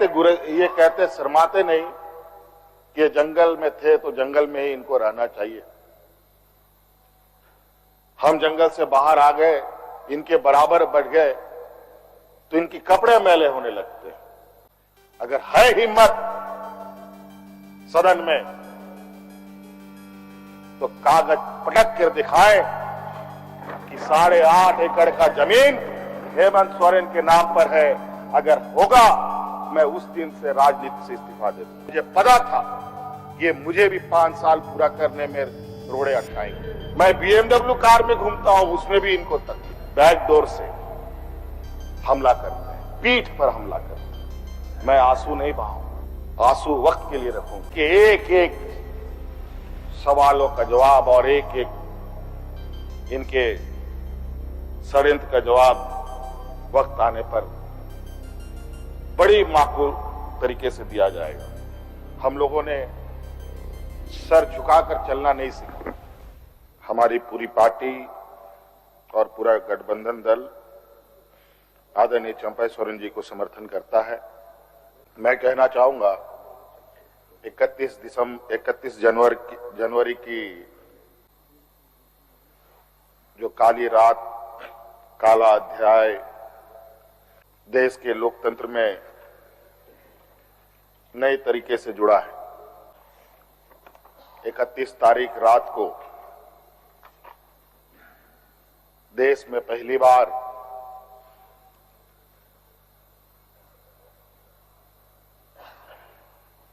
ये कहते शर्माते नहीं कि ये जंगल में थे तो जंगल में ही इनको रहना चाहिए। हम जंगल से बाहर आ गए, इनके बराबर बढ़ गए तो इनकी कपड़े मैले होने लगते। अगर है हिम्मत सदन में तो कागज पटक कर दिखाए कि 8.5 एकड़ का जमीन हेमंत सोरेन के नाम पर है। अगर होगा मैं उस दिन से राजनीति से इस्तीफा दे दूं। मुझे पता था ये मुझे भी 5 साल पूरा करने में रोड़े अटकाएंगे। मैं BMW कार में घूमता हूं, उसमें भी इनको तक बैकडोर से हमला करते हैं, पीठ पर हमला करते हैं। मैं आंसू नहीं बहाऊं, आंसू वक्त के लिए रखूं कि एक एक सवालों का जवाब और एक एक इनके षड्यंत्र का जवाब वक्त आने पर बड़ी माकूल तरीके से दिया जाएगा। हम लोगों ने सर झुकाकर चलना नहीं सीखा। हमारी पूरी पार्टी और पूरा गठबंधन दल आदरणीय चंपा सोरेन जी को समर्थन करता है। मैं कहना चाहूंगा 31 जनवरी की जो काली रात, काला अध्याय देश के लोकतंत्र में नए तरीके से जुड़ा है। 31 तारीख रात को देश में पहली बार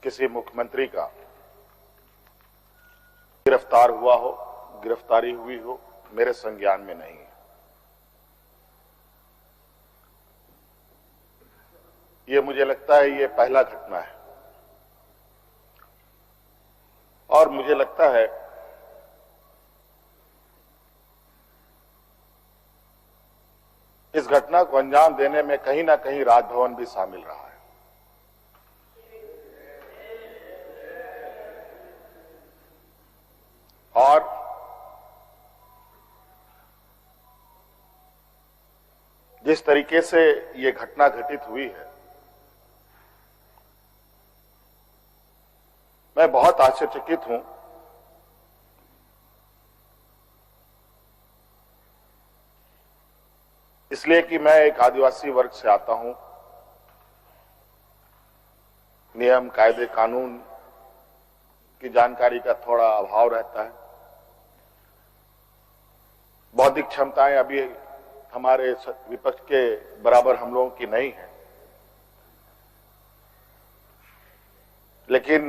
किसी मुख्यमंत्री का गिरफ्तारी हुई हो, मेरे संज्ञान में नहीं है। ये मुझे लगता है ये पहला घटना है और मुझे लगता है इस घटना को अंजाम देने में कहीं ना कहीं राजभवन भी शामिल रहा है। और जिस तरीके से ये घटना घटित हुई है, मैं बहुत आश्चर्यचकित हूं। इसलिए कि मैं एक आदिवासी वर्ग से आता हूं। नियम, कायदे, कानून की जानकारी का थोड़ा अभाव रहता है। बौद्धिक क्षमताएं अभी हमारे विपक्ष के बराबर हम लोगों की नहीं है, लेकिन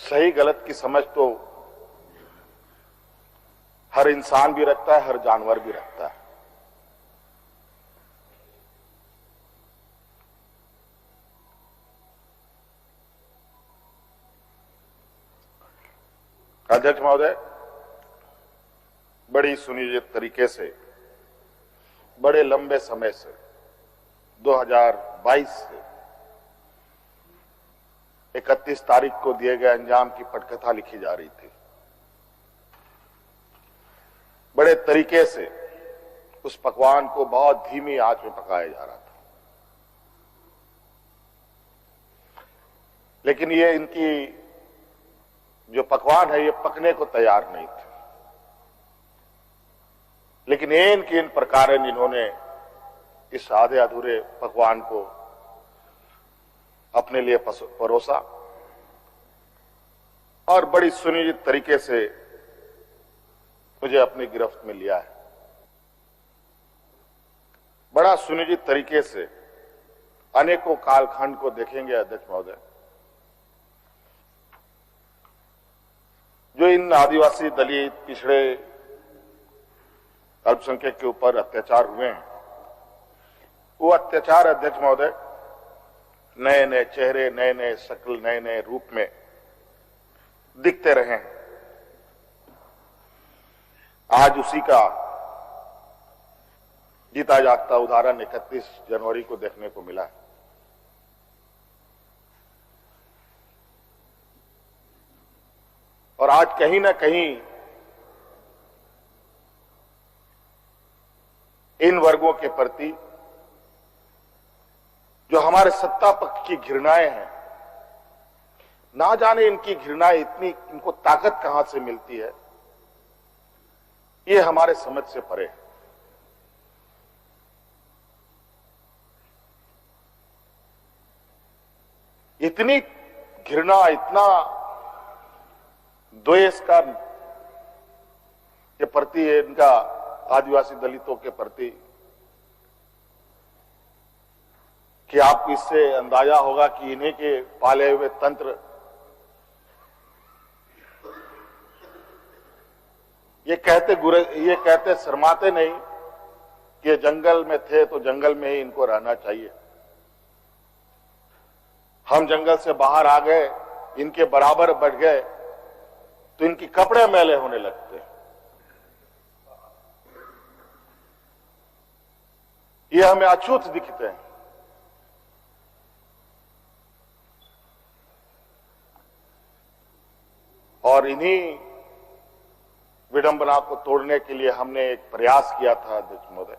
सही गलत की समझ तो हर इंसान भी रखता है, हर जानवर भी रखता है। अध्यक्ष महोदय, बड़ी सुनियोजित तरीके से, बड़े लंबे समय से 2022 से 31 तारीख को दिए गए अंजाम की पटकथा लिखी जा रही थी। बड़े तरीके से उस पकवान को बहुत धीमी आंच में पकाया जा रहा था, लेकिन ये इनकी जो पकवान है ये पकने को तैयार नहीं थे। लेकिन इन प्रकार इन्होंने इस आधे अधूरे पकवान को अपने लिए परोसा और बड़ी सुनियोजित तरीके से मुझे अपनी गिरफ्त में लिया है। बड़ा सुनियोजित तरीके से अनेकों कालखंड को देखेंगे अध्यक्ष महोदय, जो इन आदिवासी, दलित, पिछड़े, अल्पसंख्यक के ऊपर अत्याचार हुए हैं, वो अत्याचार अध्यक्ष महोदय नए नए चेहरे, नए नए शक्ल, नए नए रूप में दिखते रहे हैं। आज उसी का जीता जागता उदाहरण 31 जनवरी को देखने को मिला है। और आज कहीं ना कहीं इन वर्गों के प्रति जो हमारे सत्ता पक्ष की घृणाएं हैं, ना जाने इनकी घृणाएं इतनी, इनको ताकत कहां से मिलती है, ये हमारे समझ से परे है। इतनी घृणा, इतना द्वेष का के प्रति है इनका, आदिवासी दलितों के प्रति, कि आपको इससे अंदाजा होगा कि इन्हीं के पाले हुए तंत्र ये कहते शर्माते नहीं कि जंगल में थे तो जंगल में ही इनको रहना चाहिए। हम जंगल से बाहर आ गए, इनके बराबर बढ़ गए तो इनकी कपड़े मैले होने लगते। ये हमें अछूत दिखते हैं। और इन्हीं विडंबना को तोड़ने के लिए हमने एक प्रयास किया था अध्यक्ष महोदय,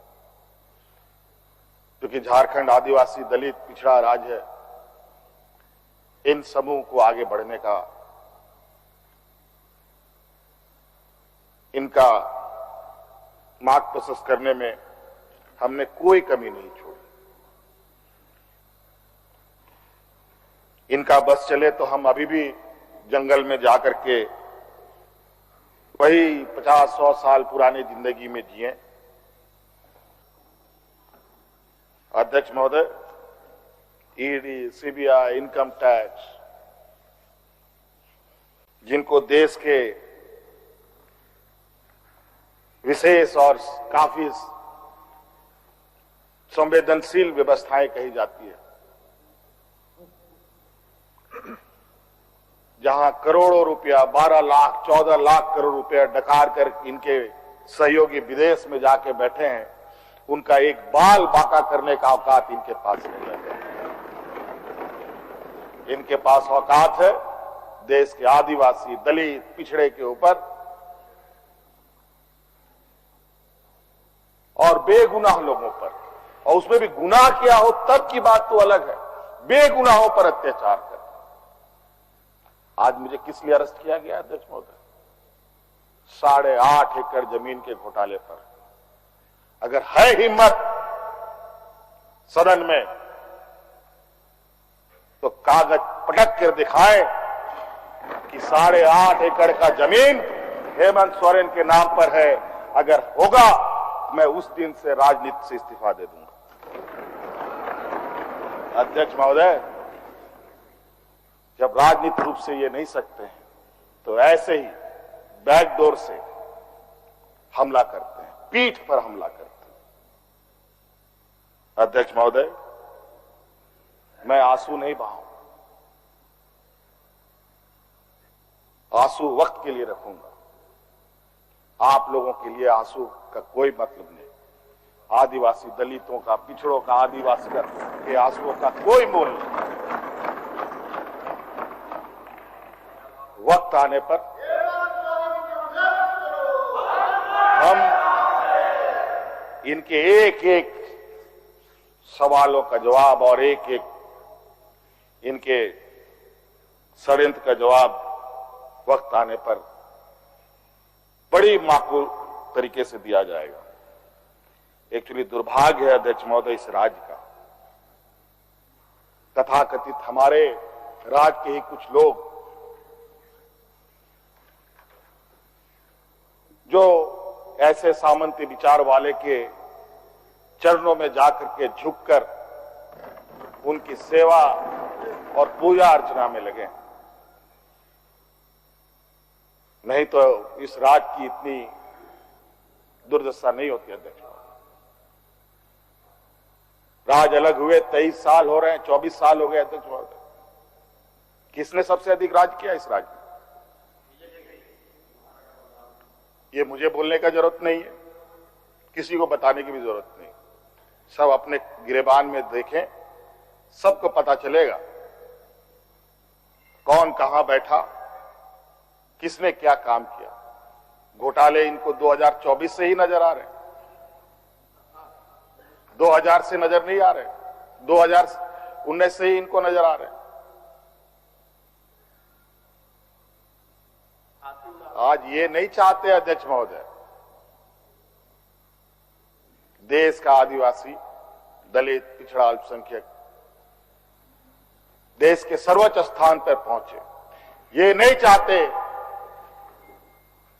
क्योंकि झारखंड आदिवासी दलित पिछड़ा राज्य है, इन समूह को आगे बढ़ने का, इनका मार्ग प्रशस्त करने में हमने कोई कमी नहीं छोड़ी। इनका बस चले तो हम अभी भी जंगल में जाकर के वही 50-100 साल पुरानी जिंदगी में जिए। अध्यक्ष महोदय, ईडी, सीबीआई, इनकम टैक्स, जिनको देश के विशेष और काफी संवेदनशील व्यवस्थाएं कही जाती है, जहां करोड़ों रुपया, 12 लाख 14 लाख करोड़ रुपया डकार कर इनके सहयोगी विदेश में जाके बैठे हैं, उनका एक बाल बांका करने का औकात इनके पास नहीं है। इनके पास औकात है देश के आदिवासी, दलित, पिछड़े के ऊपर, और बेगुनाह लोगों पर, और उसमें भी गुनाह किया हो तब की बात तो अलग है, बेगुनाहों पर अत्याचार कर। आज मुझे किस लिए अरेस्ट किया गया अध्यक्ष महोदय? 8.5 एकड़ जमीन के घोटाले पर। अगर है हिम्मत सदन में तो कागज पटक कर दिखाए कि 8.5 एकड़ का जमीन हेमंत सोरेन के नाम पर है। अगर होगा मैं उस दिन से राजनीति से इस्तीफा दे दूंगा। अध्यक्ष महोदय, जब राजनीतिक रूप से ये नहीं सकते हैं तो ऐसे ही बैकडोर से हमला करते हैं, पीठ पर हमला करते हैं। अध्यक्ष महोदय, मैं आंसू नहीं बहाऊं, आंसू वक्त के लिए रखूंगा। आप लोगों के लिए आंसू का कोई मतलब नहीं। आदिवासी दलितों का, पिछड़ों का, आदिवासी के आंसुओं का कोई मोल नहीं। वक्त आने पर हम इनके एक एक सवालों का जवाब और एक एक इनके षड्यंत्र का जवाब वक्त आने पर बड़ी माकूल तरीके से दिया जाएगा। एक्चुअली दुर्भाग्य है अध्यक्ष महोदय इस राज्य का, तथाकथित हमारे राज्य के ही कुछ लोग जो ऐसे सामंती विचार वाले के चरणों में जाकर के झुककर उनकी सेवा और पूजा अर्चना में लगे, नहीं तो इस राज्य की इतनी दुर्दशा नहीं होती। अध्यक्ष, राज अलग हुए 23 साल हो रहे हैं, 24 साल हो गए अध्यक्ष महोदय। किसने सबसे अधिक राज किया इस राज्य में? ये मुझे बोलने का जरूरत नहीं है, किसी को बताने की भी जरूरत नहीं। सब अपने गिरेबान में देखें, सबको पता चलेगा कौन कहां बैठा, किसने क्या काम किया। घोटाले इनको 2024 से ही नजर आ रहे हैं, 2000 से नजर नहीं आ रहे। 2019 से ही इनको नजर आ रहे हैं। आज ये नहीं चाहते अध्यक्ष महोदय, देश का आदिवासी, दलित, पिछड़ा, अल्पसंख्यक देश के सर्वोच्च स्थान पर पहुंचे। ये नहीं चाहते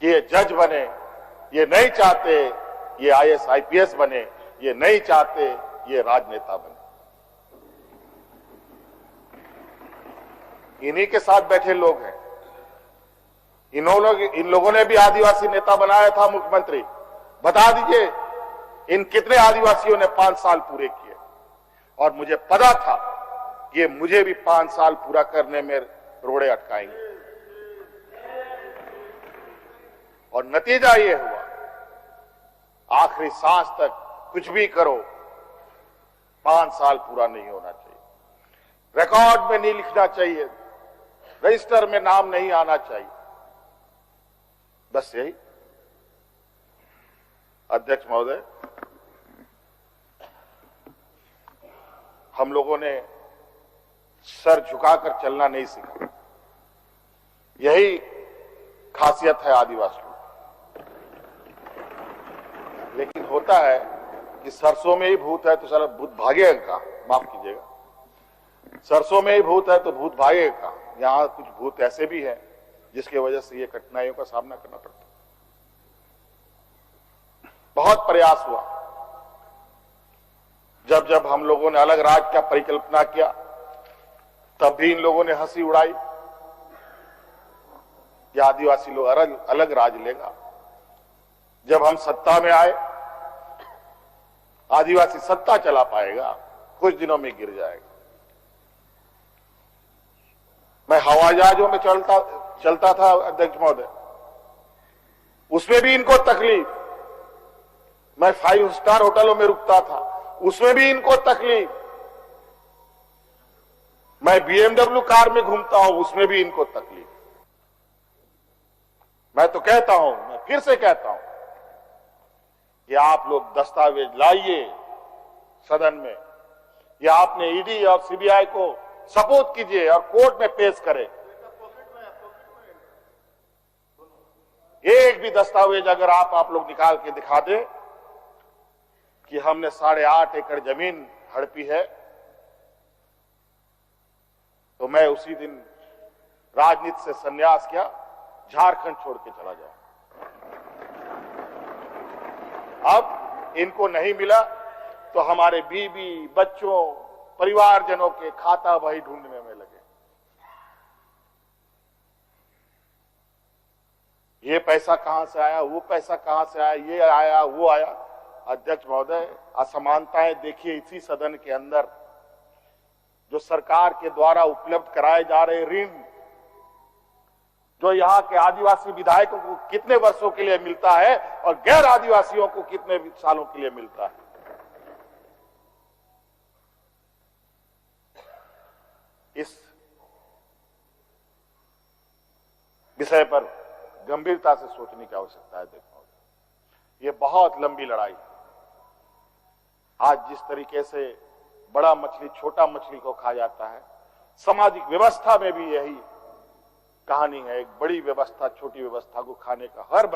कि ये जज बने, ये नहीं चाहते ये आईएएस आईपीएस बने, ये नहीं चाहते ये राजनेता बने। इन्हीं के साथ बैठे लोग हैं। इन लोगों ने भी आदिवासी नेता बनाया था मुख्यमंत्री। बता दीजिए इन कितने आदिवासियों ने 5 साल पूरे किए। और मुझे पता था कि मुझे भी 5 साल पूरा करने में रोड़े अटकाएंगे। और नतीजा ये हुआ, आखिरी सांस तक कुछ भी करो 5 साल पूरा नहीं होना चाहिए, रिकॉर्ड में नहीं लिखना चाहिए, रजिस्टर में नाम नहीं आना चाहिए। बस यही। अध्यक्ष महोदय, हम लोगों ने सर झुकाकर चलना नहीं सीखा। यही खासियत है आदिवासियों। लेकिन होता है कि सरसों में ही भूत है तो सारा भूत भागेगा का, माफ कीजिएगा, सरसों में ही भूत है तो भूत भागेगा का। यहां कुछ भूत ऐसे भी हैं जिसकी वजह से ये कठिनाइयों का सामना करना पड़ता है। बहुत प्रयास हुआ। जब जब हम लोगों ने अलग राज्य का परिकल्पना किया तब भी इन लोगों ने हंसी उड़ाई कि आदिवासी लोग अलग राज्य लेगा। जब हम सत्ता में आए, आदिवासी सत्ता चला पाएगा, कुछ दिनों में गिर जाएगा। मैं हवाई जहाजों में चलता था अध्यक्ष महोदय, उसमें भी इनको तकलीफ। मैं 5 स्टार होटलों में रुकता था, उसमें भी इनको तकलीफ। मैं BMW कार में घूमता हूं, उसमें भी इनको तकलीफ। मैं तो कहता हूं, मैं फिर से कहता हूं कि आप लोग दस्तावेज लाइए सदन में, या आपने ईडी और सीबीआई को सपोर्ट कीजिए और कोर्ट में पेश करें। एक भी दस्तावेज अगर आप लोग निकाल के दिखा दें कि हमने 8.5 एकड़ जमीन हड़पी है, तो मैं उसी दिन राजनीति से संन्यास किया, झारखंड छोड़ के चला जाऊं। अब इनको नहीं मिला तो हमारे बीवी, बच्चों, परिवारजनों के खाता बही ढूंढने में लगे। ये पैसा कहां से आया, वो पैसा कहां से आया, ये आया, वो आया। अध्यक्ष महोदय, असमानताएं देखिए इसी सदन के अंदर। जो सरकार के द्वारा उपलब्ध कराए जा रहे ऋण, जो यहाँ के आदिवासी विधायकों को कितने वर्षों के लिए मिलता है और गैर आदिवासियों को कितने सालों के लिए मिलता है। इस विषय पर गंभीरता से सोचने की आवश्यकता है। देखो, ये बहुत लंबी लड़ाई। आज जिस तरीके से बड़ा मछली छोटा मछली को खा जाता है, सामाजिक व्यवस्था में भी यही कहानी है। एक बड़ी व्यवस्था छोटी व्यवस्था को खाने का हर